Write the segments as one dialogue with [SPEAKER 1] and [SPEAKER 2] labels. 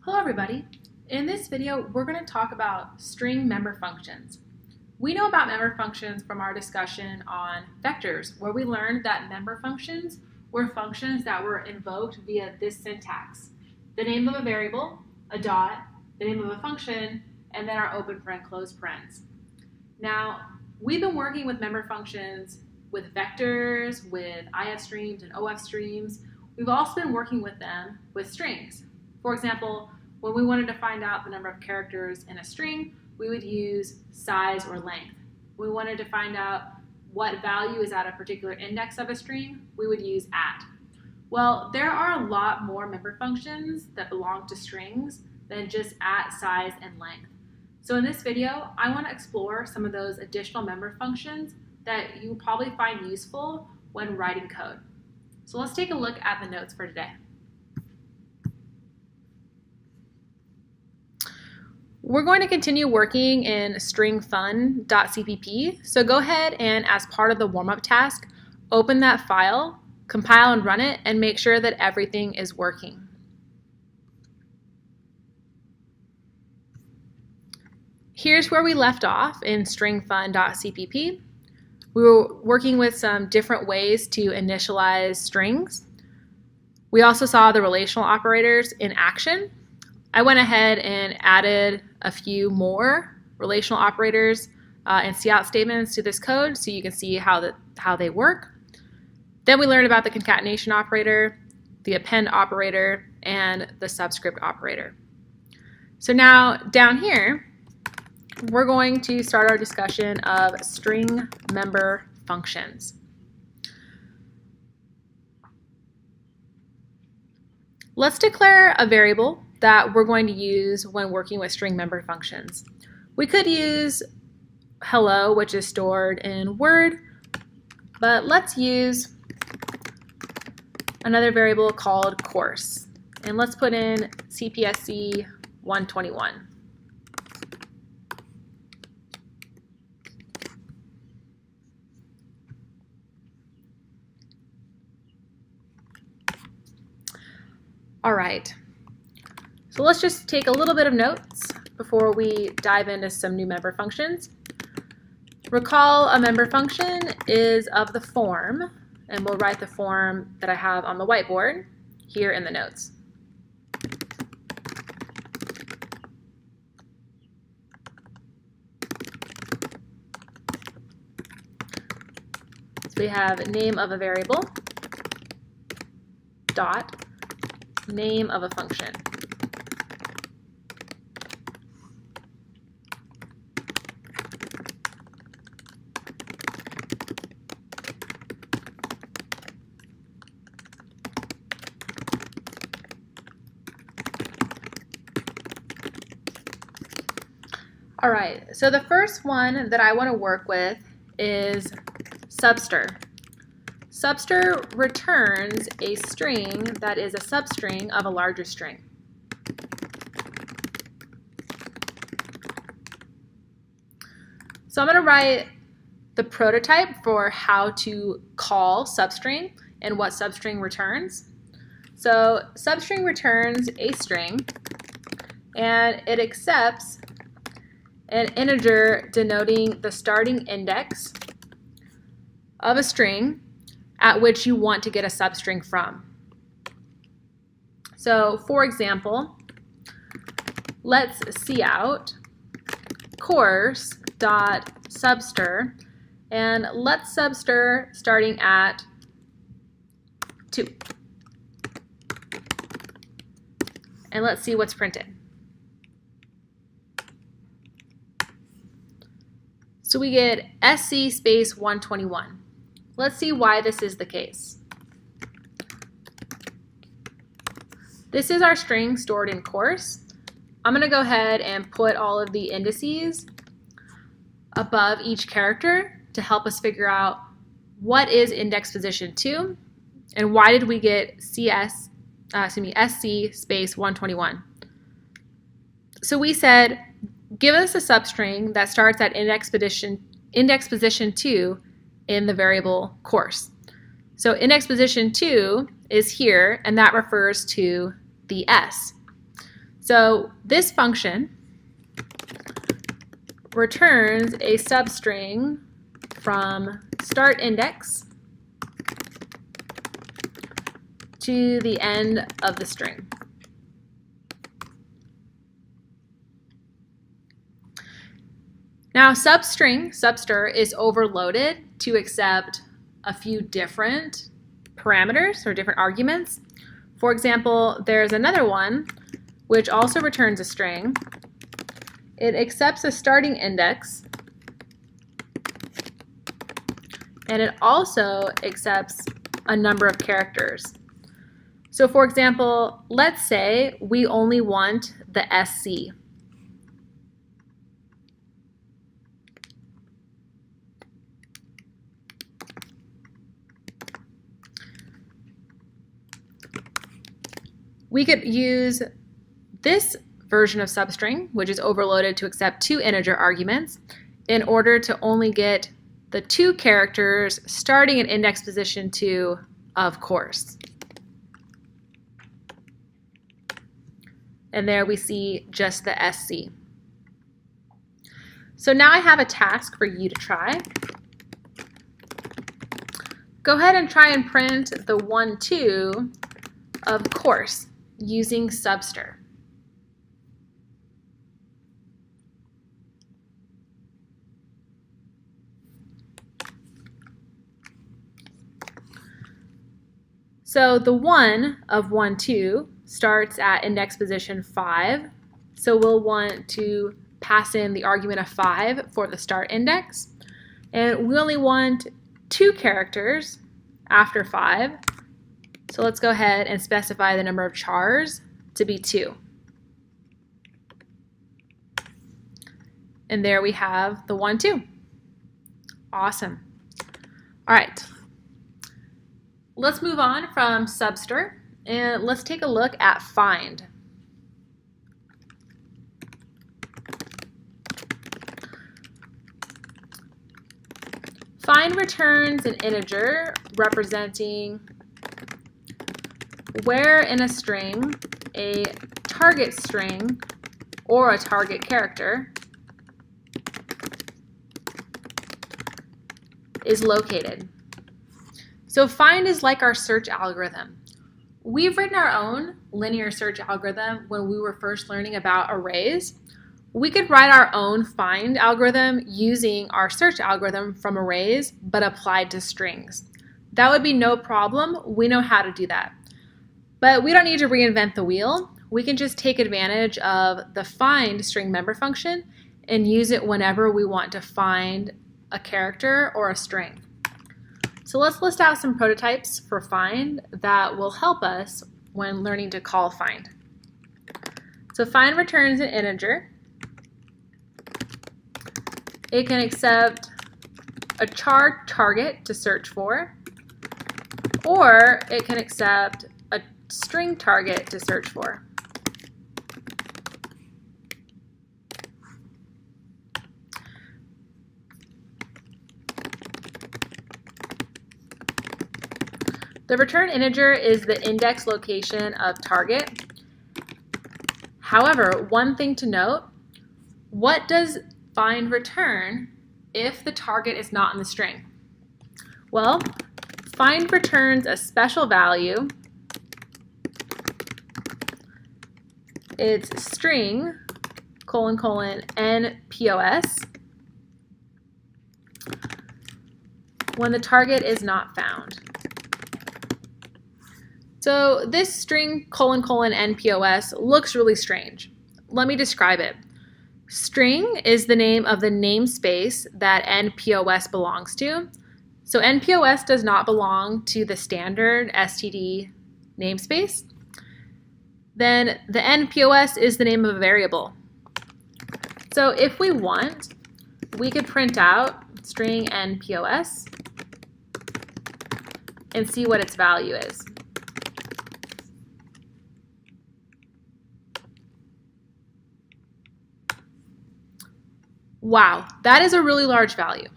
[SPEAKER 1] Hello everybody. In this video, we're going to talk about string member functions. We know about member functions from our discussion on vectors, where we learned that member functions were functions that were invoked via this syntax: the name of a variable, a dot, the name of a function, and then our open paren, close parens. Now, we've been working with member functions with vectors, with IF streams and OF streams. We've also been working with them with strings. For example, when we wanted to find out the number of characters in a string, we would use size or length. When we wanted to find out what value is at a particular index of a string, we would use at. Well, there are a lot more member functions that belong to strings than just at, size, and length. So in this video, I want to explore some of those additional member functions that you'll probably find useful when writing code. So let's take a look at the notes for today. We're going to continue working in stringfun.cpp, so go ahead and, as part of the warm-up task, open that file, compile and run it, and make sure that everything is working. Here's where we left off in stringfun.cpp. We were working with some different ways to initialize strings. We also saw the relational operators in action. I went ahead and added a few more relational operators and cout statements to this code so you can see how they work. Then we learned about the concatenation operator, the append operator, and the subscript operator. So now down here, we're going to start our discussion of string member functions. Let's declare a variable that we're going to use when working with string member functions. We could use hello, which is stored in Word, but let's use another variable called course. And let's put in CPSC 121. All right. So let's just take a little bit of notes before we dive into some new member functions. Recall a member function is of the form, and we'll write the form that I have on the whiteboard here in the notes. So we have name of a variable, dot, name of a function. All right, so the first one that I want to work with is Substr. Substr returns a string that is a substring of a larger string. So I'm going to write the prototype for how to call substring and what substring returns. So substring returns a string, and it accepts an integer denoting the starting index of a string at which you want to get a substring from. So for example, let's cout course.substr, and let's substr starting at 2. And let's see what's printed. So we get SC space 121. Let's see why this is the case. This is our string stored in course. I'm going to go ahead and put all of the indices above each character to help us figure out what is index position 2 and why did we get SC space 121. So we said, give us a substring that starts at index position 2 in the variable course. So index position 2 is here, and that refers to the S. So this function returns a substring from start index to the end of the string. Now Substr is overloaded to accept a few different parameters or different arguments. For example, there's another one which also returns a string. It accepts a starting index, and it also accepts a number of characters. So for example, let's say we only want the SC. We could use this version of substring, which is overloaded to accept 2 integer arguments, in order to only get the 2 characters starting at index position 2, of course. And there we see just the SC. So now I have a task for you to try. Go ahead and try and print the 1, 2, of course, using Substr. So the 1 of 1, 2 starts at index position 5. So we'll want to pass in the argument of 5 for the start index. And we only want 2 characters after 5. So let's go ahead and specify the number of chars to be 2. And there we have the 1, 2. Awesome. All right. Let's move on from Substr and let's take a look at find. Find returns an integer representing where in a string a target string or a target character is located. So find is like our search algorithm. We've written our own linear search algorithm when we were first learning about arrays. We could write our own find algorithm using our search algorithm from arrays, but applied to strings. That would be no problem. We know how to do that. But we don't need to reinvent the wheel. We can just take advantage of the find string member function and use it whenever we want to find a character or a string. So let's list out some prototypes for find that will help us when learning to call find. So find returns an integer. It can accept a char target to search for, or it can accept a string target to search for. The return integer is the index location of target. However, one thing to note, what does find return if the target is not in the string? Well, find returns a special value. It's string : npos when the target is not found. So this string : npos looks really strange. Let me describe it. String is the name of the namespace that npos belongs to. So npos does not belong to the standard std namespace. Then the npos is the name of a variable. So if we want, we could print out string npos and see what its value is. Wow, that is a really large value.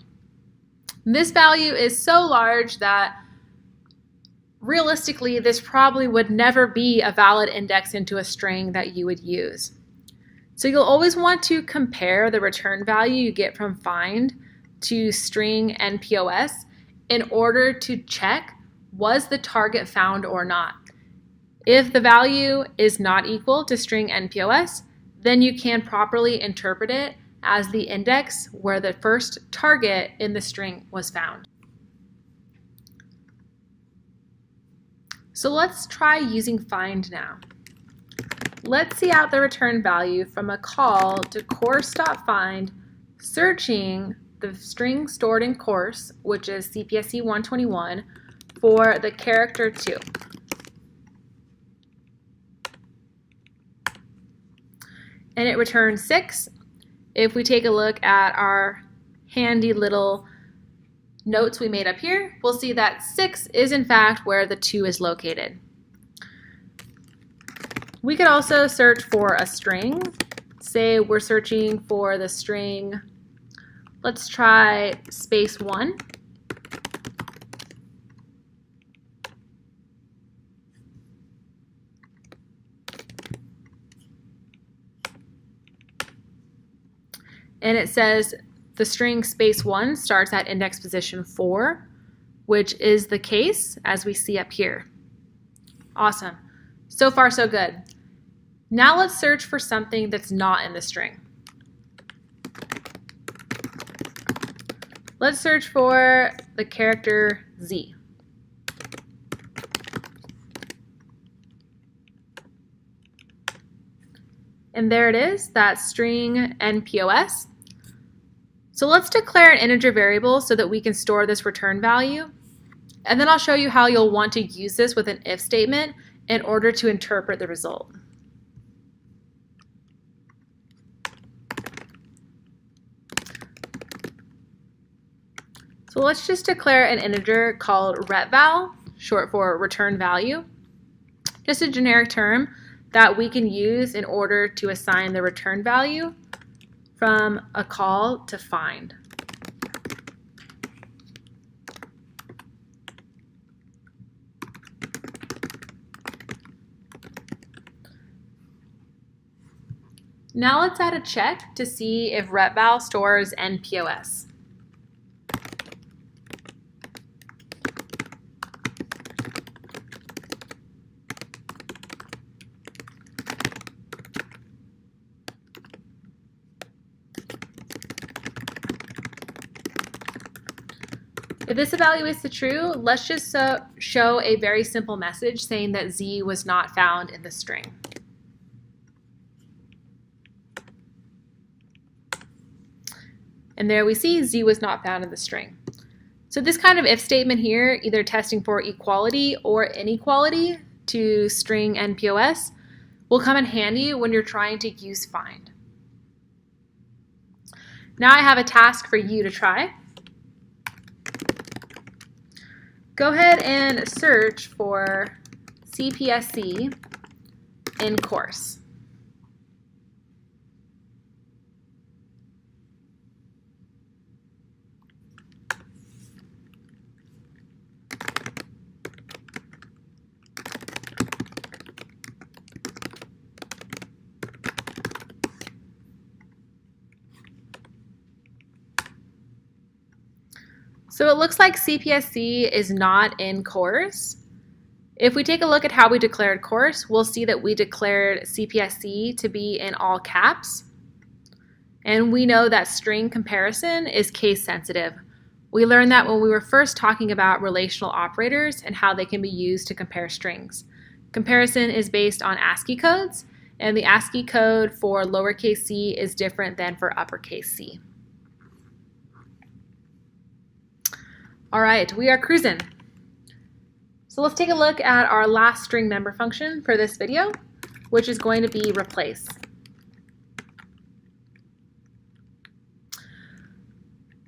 [SPEAKER 1] This value is so large that realistically, this probably would never be a valid index into a string that you would use. So you'll always want to compare the return value you get from find to string NPOS in order to check, was the target found or not? If the value is not equal to string NPOS, then you can properly interpret it as the index where the first target in the string was found. So let's try using find now. Let's see out the return value from a call to course.find searching the string stored in course, which is CPSC 121, for the character 2. And it returns 6. If we take a look at our handy little notes we made up here, we'll see that 6 is in fact where the 2 is located. We could also search for a string. Say we're searching for the string, let's try space 1. And it says the string space 1 starts at index position 4, which is the case as we see up here. Awesome. So far, so good. Now let's search for something that's not in the string. Let's search for the character Z. And there it is, that string NPOS. So let's declare an integer variable so that we can store this return value. And then I'll show you how you'll want to use this with an if statement in order to interpret the result. So let's just declare an integer called retval, short for return value. Just a generic term that we can use in order to assign the return value from a call to find. Now let's add a check to see if retval stores NPOS. If this evaluates the true, let's just show a very simple message saying that Z was not found in the string. And there we see Z was not found in the string. So this kind of if statement here, either testing for equality or inequality to string NPOS, will come in handy when you're trying to use find. Now I have a task for you to try. Go ahead and search for CPSC in course. So it looks like CPSC is not in course. If we take a look at how we declared course, we'll see that we declared CPSC to be in all caps. And we know that string comparison is case sensitive. We learned that when we were first talking about relational operators and how they can be used to compare strings. Comparison is based on ASCII codes, and the ASCII code for lowercase c is different than for uppercase c. All right, we are cruising. So let's take a look at our last string member function for this video, which is going to be replace.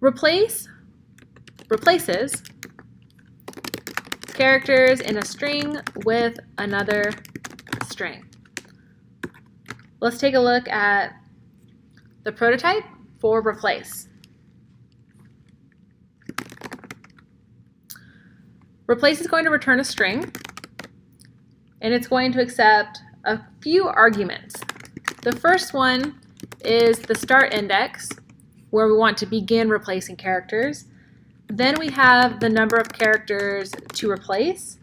[SPEAKER 1] Replaces characters in a string with another string. Let's take a look at the prototype for replace. Replace is going to return a string, and it's going to accept a few arguments. The first one is the start index, where we want to begin replacing characters. Then we have the number of characters to replace.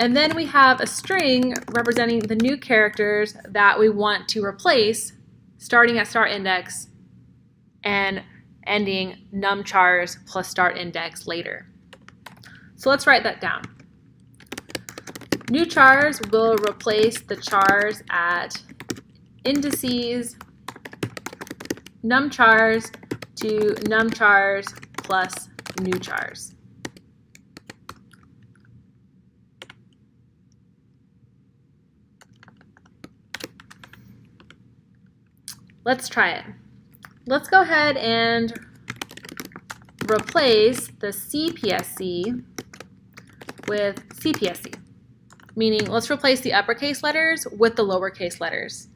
[SPEAKER 1] And then we have a string representing the new characters that we want to replace, starting at start index and ending numchars plus start index later. So let's write that down. New chars will replace the chars at indices numchars to numchars plus new chars. Let's try it. Let's go ahead and replace the CPSC with CPSC, meaning let's replace the uppercase letters with the lowercase letters.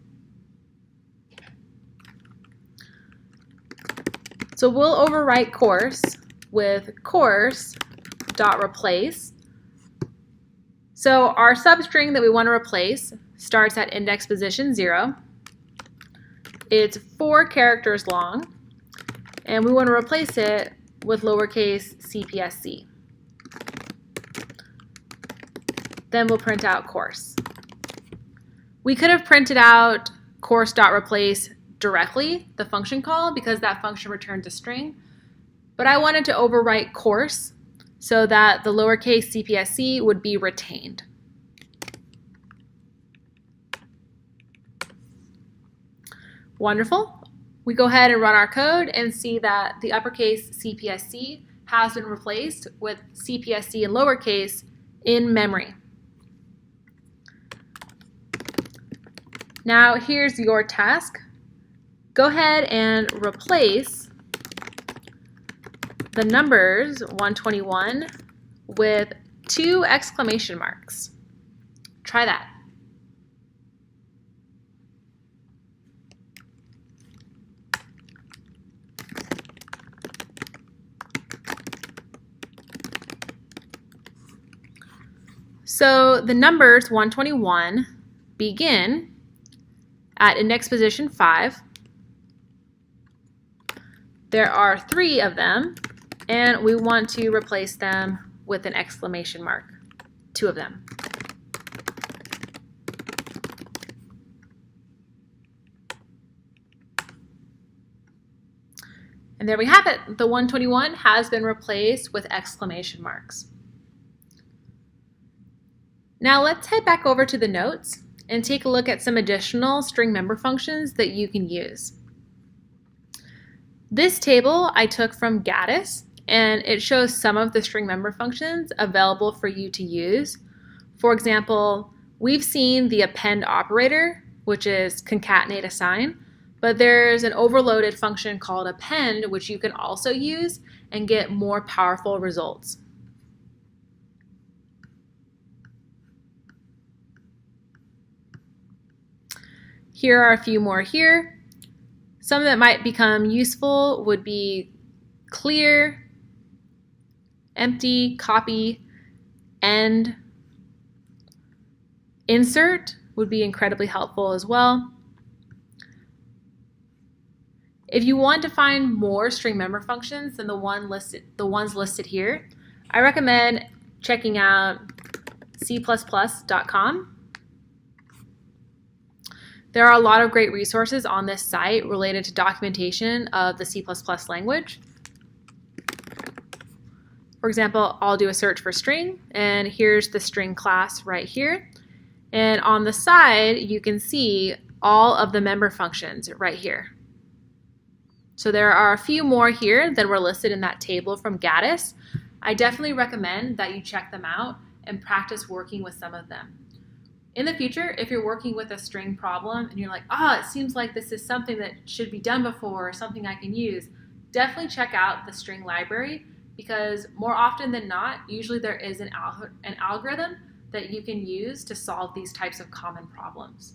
[SPEAKER 1] So we'll overwrite course with course.replace. So our substring that we want to replace starts at index position 0. It's 4 characters long, and we want to replace it with lowercase CPSC. Then we'll print out course. We could have printed out course.replace directly, the function call, because that function returns a string, but I wanted to overwrite course so that the lowercase CPSC would be retained. Wonderful. We go ahead and run our code and see that the uppercase CPSC has been replaced with CPSC in lowercase in memory. Now here's your task. Go ahead and replace the numbers 121 with 2 exclamation marks. Try that. So the numbers 121 begin at index position 5. There are 3 of them, and we want to replace them with an exclamation mark, 2 of them. And there we have it. The 121 has been replaced with exclamation marks. Now let's head back over to the notes and take a look at some additional string member functions that you can use. This table I took from Gaddis, and it shows some of the string member functions available for you to use. For example, we've seen the append operator, which is concatenate assign, but there's an overloaded function called append, which you can also use and get more powerful results. Here are a few more here. Some that might become useful would be clear, empty, copy, end. Insert would be incredibly helpful as well. If you want to find more string member functions than the ones listed here, I recommend checking out cplus.com. There are a lot of great resources on this site related to documentation of the C++ language. For example, I'll do a search for string, and here's the string class right here. And on the side, you can see all of the member functions right here. So there are a few more here that were listed in that table from Gaddis. I definitely recommend that you check them out and practice working with some of them. In the future, if you're working with a string problem and you're like, it seems like this is something that should be done before or something I can use, definitely check out the string library, because more often than not, usually there is an algorithm that you can use to solve these types of common problems.